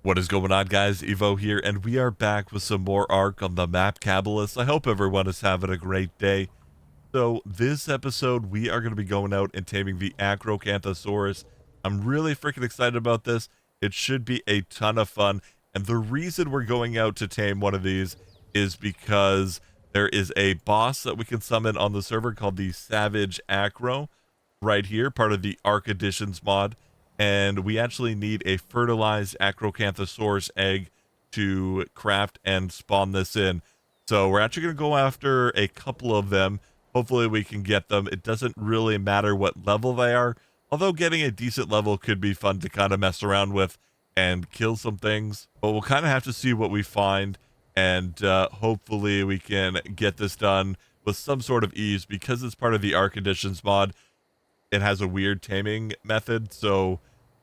What is going on, guys? Evo here, and we are back with some more Ark on the map Caballus. I hope everyone is having a great day. So this episode, we are going to be going out and taming the Acrocanthosaurus. I'm really freaking excited about this. It should be a ton of fun, and the reason we're going out to tame one of these is because there is a boss that we can summon on the server called the Savage Acro right here, part of the Ark Editions mod. And we actually need a fertilized Acrocanthosaurus egg to craft and spawn this in. So we're actually going to go after a couple of them. Hopefully we can get them. It doesn't really matter what level they are, although getting a decent level could be fun to kind of mess around with and kill some things. But we'll kind of have to see what we find, and hopefully we can get this done with some sort of ease. Because it's part of the Ark Editions mod, it has a weird taming method, so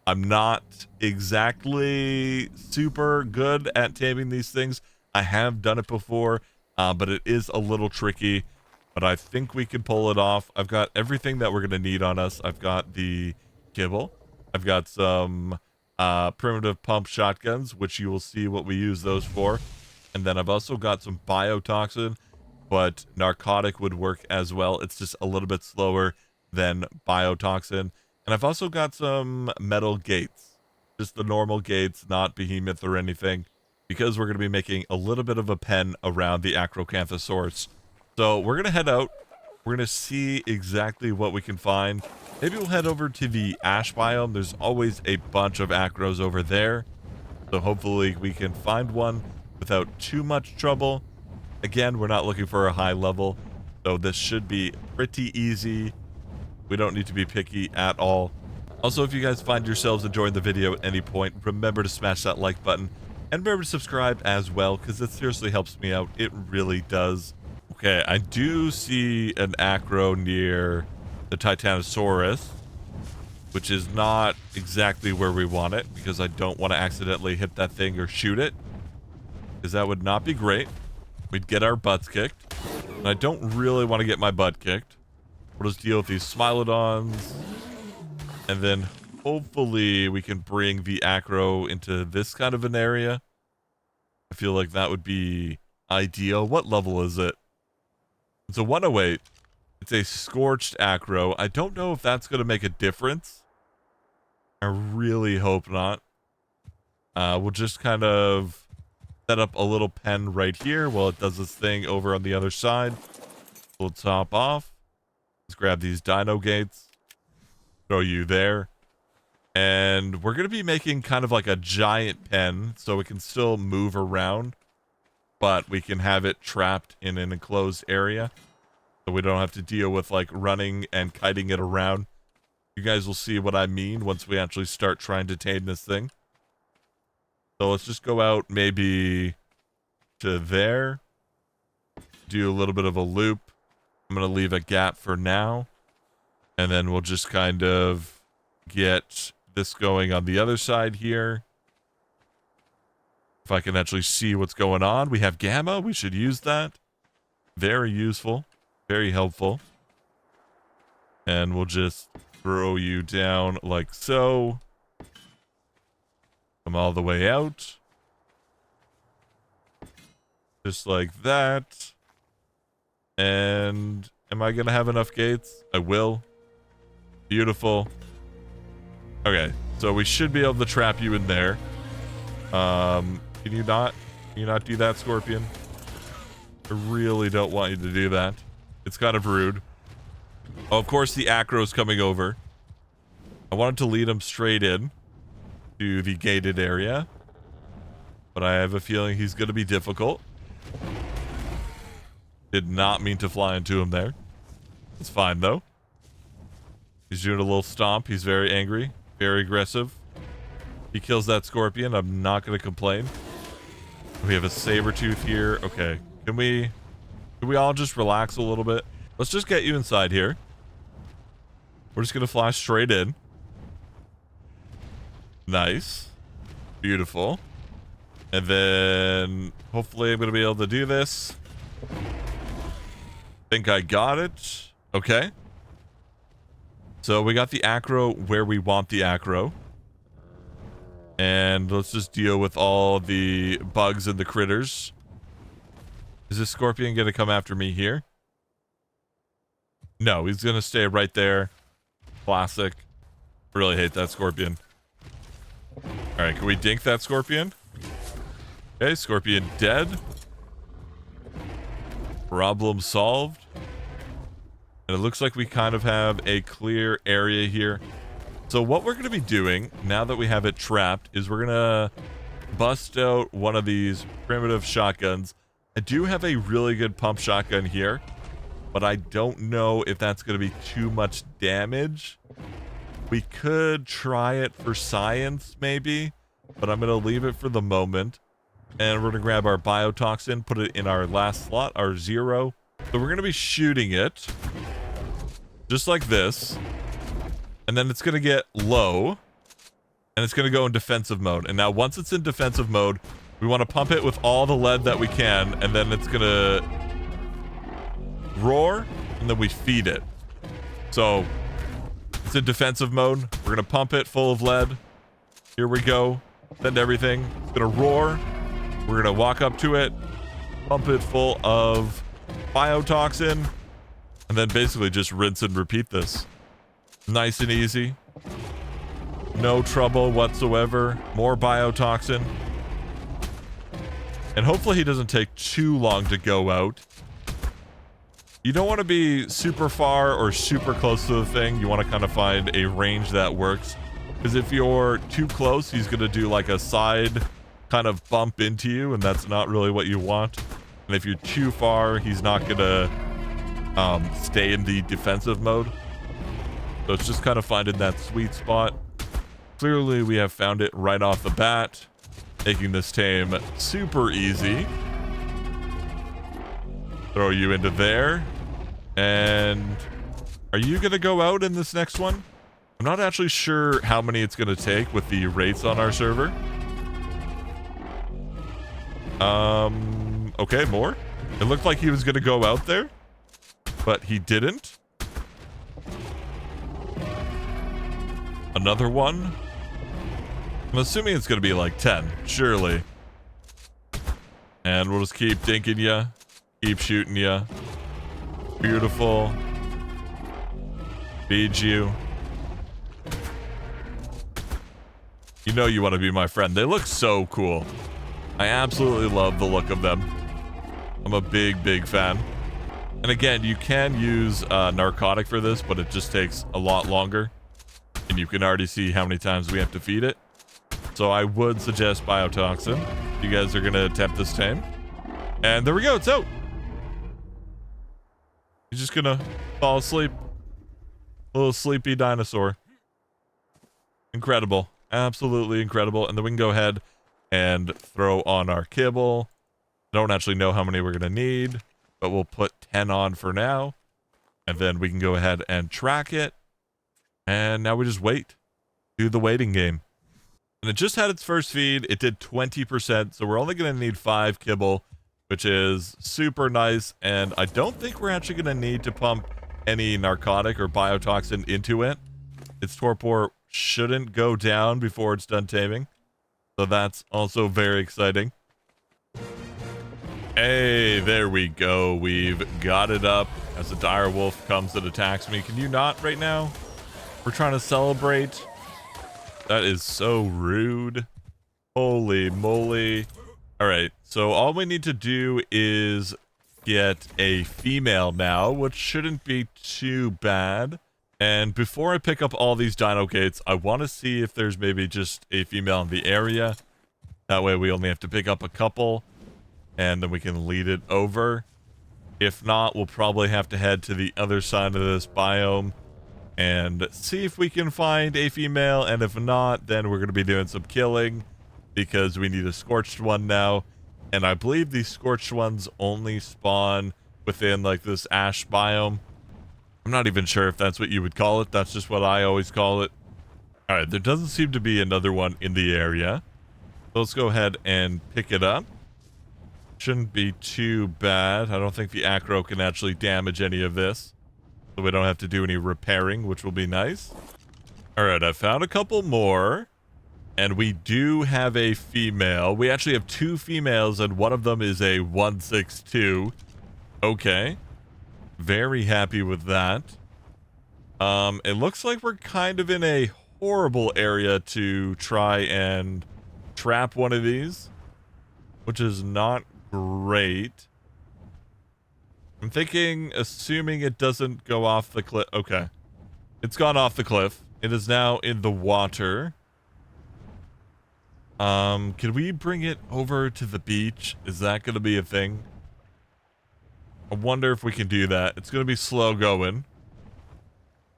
I'm not exactly super good at taming these things. I have done it before, but it is a little tricky, but I think we can pull it off. I've got everything that we're going to need on us. I've got the kibble. I've got some primitive pump shotguns, which you will see what we use those for. And then I've also got some biotoxin, but narcotic would work as well. It's just a little bit slower than biotoxin. And I've also got some metal gates, just the normal gates, not behemoth or anything, because we're going to be making a little bit of a pen around the Acrocanthosaurus. So we're going to head out. We're going to see exactly what we can find. Maybe we'll head over to the ash biome. There's always a bunch of acros over there. So hopefully we can find one without too much trouble. Again, we're not looking for a high level, so this should be pretty easy. We don't need to be picky at all. Also, if you guys find yourselves enjoying the video at any point, remember to smash that like button. And remember to subscribe as well, because it seriously helps me out. It really does. Okay, I do see an acro near the Titanosaurus, which is not exactly where we want it, because I don't want to accidentally hit that thing or shoot it, because that would not be great. We'd get our butts kicked, and I don't really want to get my butt kicked. We'll just deal with these Smilodons, and then hopefully we can bring the Acro into this kind of an area. I feel like that would be ideal. What level is it? It's a 108. It's a scorched Acro. I don't know if that's going to make a difference. I really hope not. We'll just kind of set up a little pen right here while it does this thing over on the other side. We'll top off. Let's grab these dino gates, throw you there, and we're going to be making kind of like a giant pen so it can still move around, but we can have it trapped in an enclosed area so we don't have to deal with like running and kiting it around. You guys will see what I mean once we actually start trying to tame this thing. So let's just go out maybe to there, do a little bit of a loop. I'm going to leave a gap for now, and then we'll just kind of get this going on the other side here. If I can actually see what's going on. We have gamma. We should use that. Very useful. Very helpful. And we'll just throw you down like so. Come all the way out. Just like that. And am I going to have enough gates? I will. Beautiful. Okay, so we should be able to trap you in there. Can you not do that, Scorpion? I really don't want you to do that. It's kind of rude. Oh, of course the Acro's coming over. I wanted to lead him straight in to the gated area, but I have a feeling he's going to be difficult. Did not mean to fly into him there. It's fine, though. He's doing a little stomp. He's very angry. Very aggressive. He kills that scorpion. I'm not going to complain. We have a saber tooth here. Okay. Can we all just relax a little bit? Let's just get you inside here. We're just going to fly straight in. Nice. Beautiful. And then hopefully I'm going to be able to do this. Think I got it. Okay. So we got the Acro where we want the Acro. And let's just deal with all the bugs and the critters. Is this scorpion going to come after me here? No, he's going to stay right there. Classic. Really hate that scorpion. Alright, can we dink that scorpion? Okay, scorpion dead. Problem solved. And it looks like we kind of have a clear area here. So what we're going to be doing, now that we have it trapped, is we're going to bust out one of these primitive shotguns. I do have a really good pump shotgun here, but I don't know if that's going to be too much damage. We could try it for science, maybe, but I'm going to leave it for the moment. And we're going to grab our biotoxin, put it in our last slot, our 0. So we're going to be shooting it, just like this. And then it's going to get low, and it's going to go in defensive mode. And now once it's in defensive mode, we want to pump it with all the lead that we can, and then it's going to roar, and then we feed it. So it's in defensive mode. We're going to pump it full of lead. Here we go. Send everything. It's going to roar. We're going to walk up to it, pump it full of biotoxin, and then basically just rinse and repeat this. Nice and easy. No trouble whatsoever. More biotoxin. And hopefully he doesn't take too long to go out. You don't want to be super far or super close to the thing. You want to kind of find a range that works. Because if you're too close, he's going to do like a side kind of bump into you, and that's not really what you want. And if you're too far, he's not going to stay in the defensive mode. So it's just kind of finding that sweet spot. Clearly, we have found it right off the bat, making this tame super easy. Throw you into there. And are you going to go out in this next one? I'm not actually sure how many it's going to take with the rates on our server. Okay, more. It looked like he was going to go out there, but he didn't. Another one. I'm assuming it's going to be like 10, surely. And we'll just keep dinking ya, keep shooting ya. Beautiful. Feed you. You know you want to be my friend. They look so cool. I absolutely love the look of them. I'm a big, big fan. And again, you can use narcotic for this, but it just takes a lot longer. And you can already see how many times we have to feed it. So I would suggest biotoxin. You guys are going to attempt this tame. And there we go. It's out. He's just going to fall asleep. Little sleepy dinosaur. Incredible. Absolutely incredible. And then we can go ahead and throw on our kibble. Don't actually know how many we're going to need, but we'll put 10 on for now. And then we can go ahead and track it. And now we just wait. Do the waiting game. And it just had its first feed. It did 20%. So we're only going to need 5 kibble, which is super nice. And I don't think we're actually going to need to pump any narcotic or biotoxin into it. Its torpor shouldn't go down before it's done taming. So that's also very exciting. Hey, there we go. We've got it up as a dire wolf comes and attacks me. Can you not right now? We're trying to celebrate. That is so rude. Holy moly. All right, so all we need to do is get a female now, which shouldn't be too bad. And before I pick up all these dino gates, I want to see if there's maybe just a female in the area. That way we only have to pick up a couple, and then we can lead it over. If not, we'll probably have to head to the other side of this biome and see if we can find a female. And if not, then we're going to be doing some killing because we need a scorched one now. And I believe these scorched ones only spawn within like this ash biome. I'm not even sure if that's what you would call it. That's just what I always call it. All right, there doesn't seem to be another one in the area. So let's go ahead and pick it up. Shouldn't be too bad. I don't think the Acro can actually damage any of this. So we don't have to do any repairing, which will be nice. All right, I found a couple more. And we do have a female. We actually have 2 females, and one of them is a 162. Okay. Very happy with that. It looks like we're kind of in a horrible area to try and trap one of these, which is not great. I'm thinking, assuming it doesn't go off the cliff. Okay. It's gone off the cliff. It is now in the water. Can we bring it over to the beach? Is that going to be a thing? I wonder if we can do that. It's going to be slow going,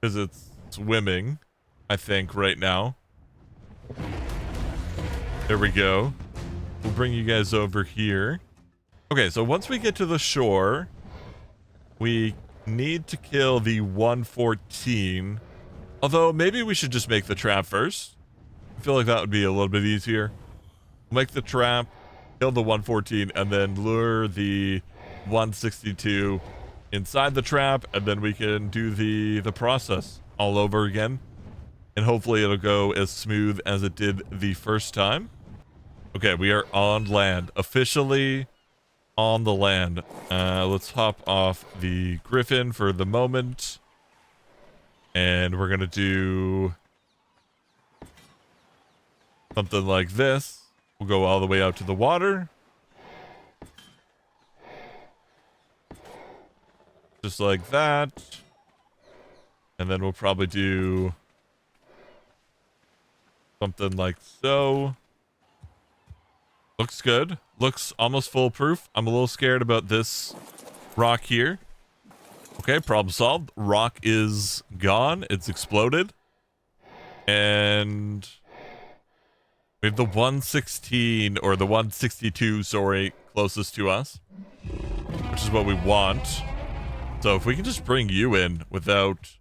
because it's swimming, I think, right now. There we go. We'll bring you guys over here. Okay, so once we get to the shore, we need to kill the 114. Although, maybe we should just make the trap first. I feel like that would be a little bit easier. Make the trap, kill the 114, and then lure the 162 inside the trap, and then we can do the process all over again. And hopefully it'll go as smooth as it did the first time. Okay, we are on land. Officially on the land. Let's hop off the Griffin for the moment. And we're going to do something like this. We'll go all the way out to the water. Just like that. And then we'll probably do something like so. Looks good. Looks almost foolproof. I'm a little scared about this rock here. Okay, problem solved. Rock is gone. It's exploded. And we have the 116, or the 162, sorry, closest to us, which is what we want. So if we can just bring you in without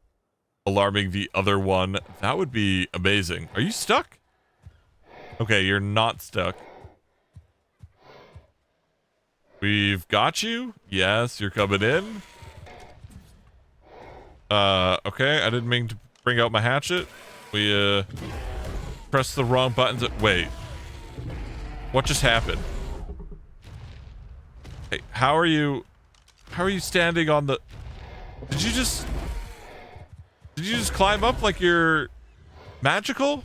alarming the other one, that would be amazing. Are you stuck? Okay, you're not stuck. We've got you. Yes, you're coming in. Okay, I didn't mean to bring out my hatchet. We, pressed the wrong buttons. Wait. What just happened? Hey, how are you standing on the... Did you just climb up like you're magical?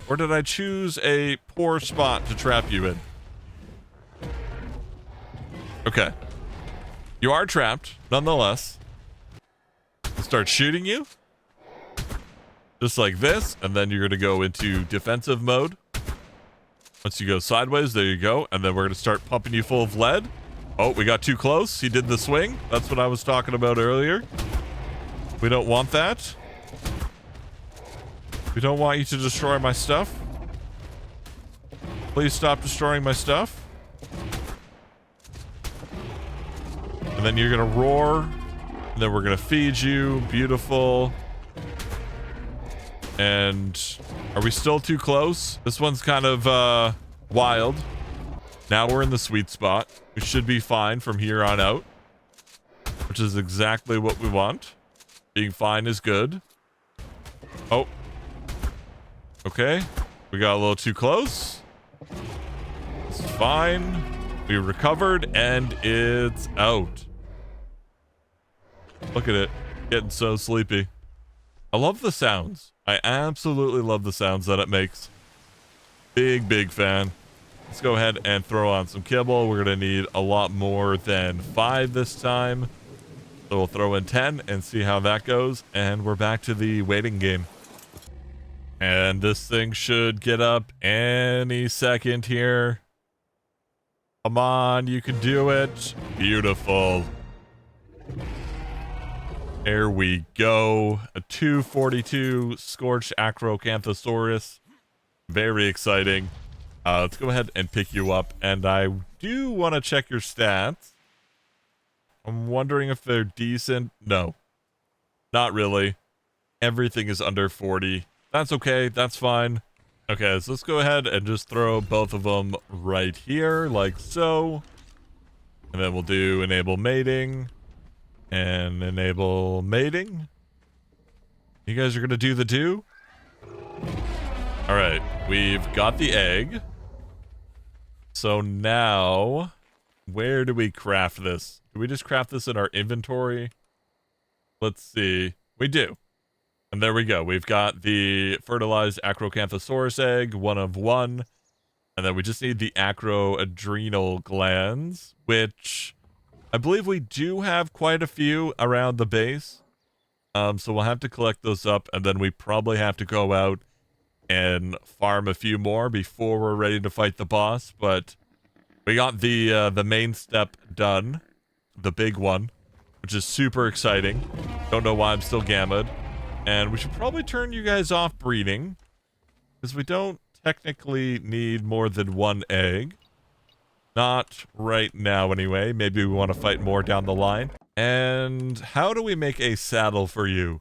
Or did I choose a poor spot to trap you in? Okay. You are trapped, nonetheless. I'll start shooting you. Just like this, and then you're going to go into defensive mode. Once you go sideways, there you go. And then we're going to start pumping you full of lead. Oh, we got too close. He did the swing. That's what I was talking about earlier. We don't want that. We don't want you to destroy my stuff. Please stop destroying my stuff. And then you're going to roar. And then we're going to feed you. Beautiful. And are we still too close? This one's kind of wild. Now we're in the sweet spot. We should be fine from here on out, which is exactly what we want. Being fine is good. Oh. Okay. We got a little too close. It's fine. We recovered and it's out. Look at it. Getting so sleepy. I love the sounds. I absolutely love the sounds that it makes. Big fan. Let's go ahead and throw on some kibble. We're going to need a lot more than 5 this time. So we'll throw in 10 and see how that goes. And we're back to the waiting game. And this thing should get up any second here. Come on, you can do it. Beautiful. There we go. A 242 Scorched Acrocanthosaurus. Very exciting. Let's go ahead and pick you up. And I do want to check your stats. I'm wondering if they're decent. No. Not really. Everything is under 40. That's okay. That's fine. Okay, so let's go ahead and just throw both of them right here, like so. And then we'll do enable mating. And enable mating. You guys are going to do the do? All right, we've got the egg. So now, where do we craft this? Do we just craft this in our inventory? Let's see. We do. And there we go. We've got the fertilized Acrocanthosaurus egg, 1 of 1. And then we just need the acro adrenal glands, which I believe we do have quite a few around the base. So we'll have to collect those up, and then we probably have to go out and farm a few more before we're ready to fight the boss. But we got the main step done, the big one, which is super exciting. Don't know why I'm still gammaed. And we should probably turn you guys off breeding, because we don't technically need more than 1 egg. Not right now anyway. Maybe we want to fight more down the line. And how do we make a saddle for you?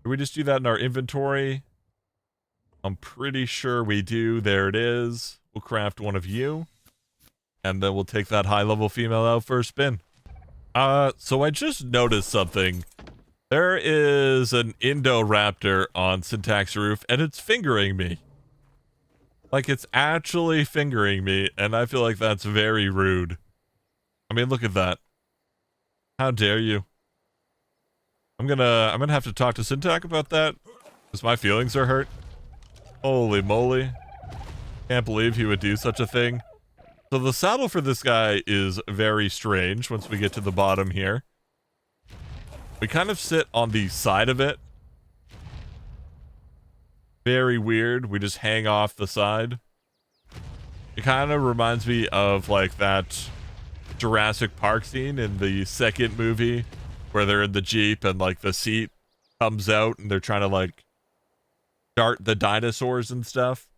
Do we just do that in our inventory? I'm pretty sure we do. There it is. We'll craft 1 of you. And then we'll take that high-level female out for a spin. So I just noticed something. There is an Indoraptor on Syntac's roof, and it's fingering me. Like, it's actually fingering me, and I feel like that's very rude. I mean, look at that. How dare you? I'm gonna have to talk to Syntac about that, because my feelings are hurt. Holy moly. Can't believe he would do such a thing. So the saddle for this guy is very strange once we get to the bottom here. We kind of sit on the side of it. Very weird. We just hang off the side. It kind of reminds me of like that Jurassic Park scene in the second movie where they're in the Jeep and like the seat comes out and they're trying to like dart the dinosaurs and stuff.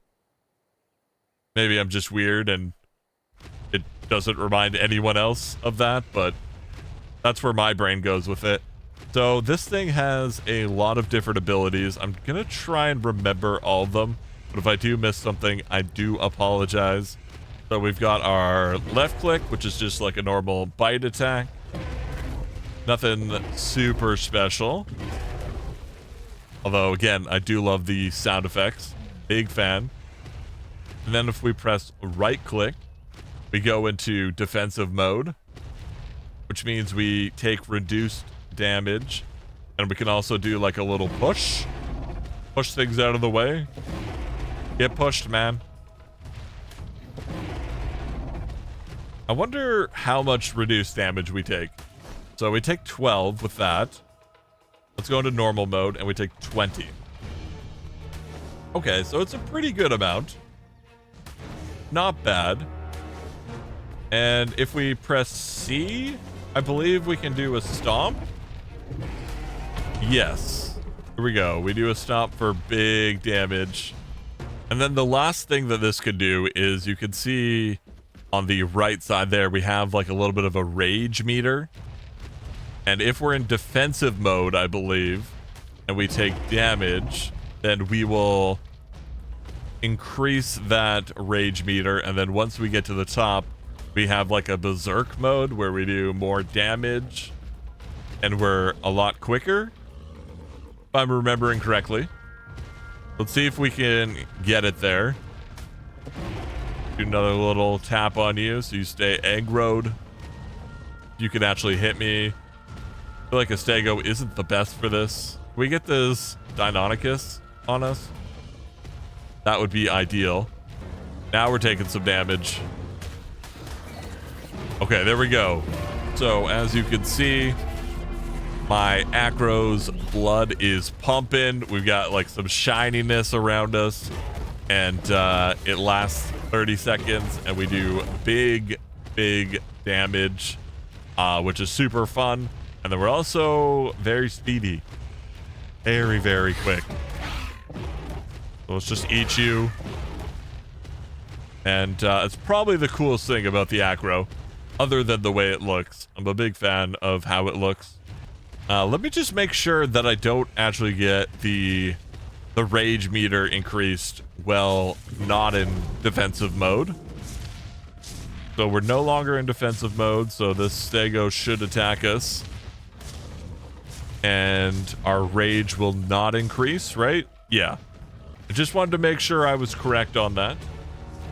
Maybe I'm just weird and it doesn't remind anyone else of that, but that's where my brain goes with it. So this thing has a lot of different abilities. I'm going to try and remember all of them, but if I do miss something, I do apologize. So we've got our left click, which is just like a normal bite attack. Nothing super special. Although, again, I do love the sound effects. Big fan. And then if we press right click, we go into defensive mode, which means we take reduced damage, and we can also do like a little push things out of the way. Get pushed, man. I wonder how much reduced damage we take. So we take 12 with that. Let's go into normal mode and we take 20. Okay, so it's a pretty good amount. Not bad. And if we press C, I believe we can do a stomp. Yes. Here we go. We do a stomp for big damage. And then the last thing that this could do is you can see on the right side there, we have like a little bit of a rage meter. And if we're in defensive mode, I believe, and we take damage, then we will increase that rage meter. And then once we get to the top, we have like a berserk mode where we do more damage and we're a lot quicker, if I'm remembering correctly. Let's see if we can get it there. Do another little tap on you so you stay aggroed. You can actually hit me. I feel like a stego isn't the best for this. Can we get this Deinonychus on us? That would be ideal. Now we're taking some damage. Okay, there we go. So as you can see, my Acro's blood is pumping. We've got like some shininess around us, and it lasts 30 seconds, and we do big damage, which is super fun. And then we're also very speedy, very quick. So let's just eat you. And it's probably the coolest thing about the Acro, other than the way it looks. I'm a big fan of how it looks. Let me just make sure that I don't actually get the rage meter increased while not in defensive mode. So we're no longer in defensive mode, so this stego should attack us. And our rage will not increase, right? Yeah. just wanted to make sure I was correct on that.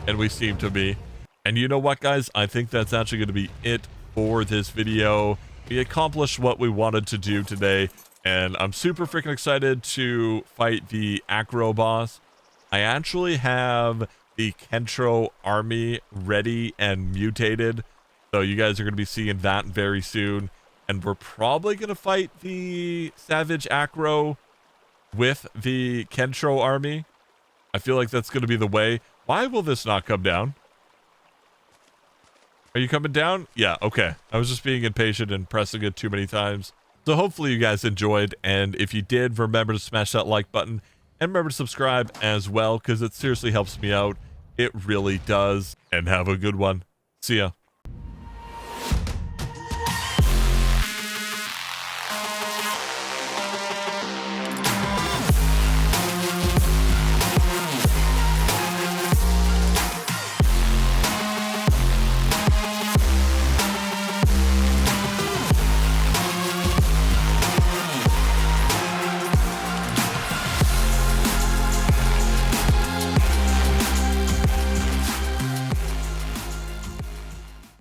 And we seem to be. And you know what, guys? I think that's actually going to be it for this video. We accomplished what we wanted to do today. And I'm super freaking excited to fight the Acro boss. I actually have the Kentro army ready and mutated. So you guys are going to be seeing that very soon. And we're probably going to fight the Savage Acro with the Kentro army. I feel like that's going to be the way. Why will this not come down? Are you coming down? Yeah, okay. I was just being impatient and pressing it too many times. So hopefully you guys enjoyed. And if you did, remember to smash that like button. And remember to subscribe as well, because it seriously helps me out. It really does. And have a good one. See ya.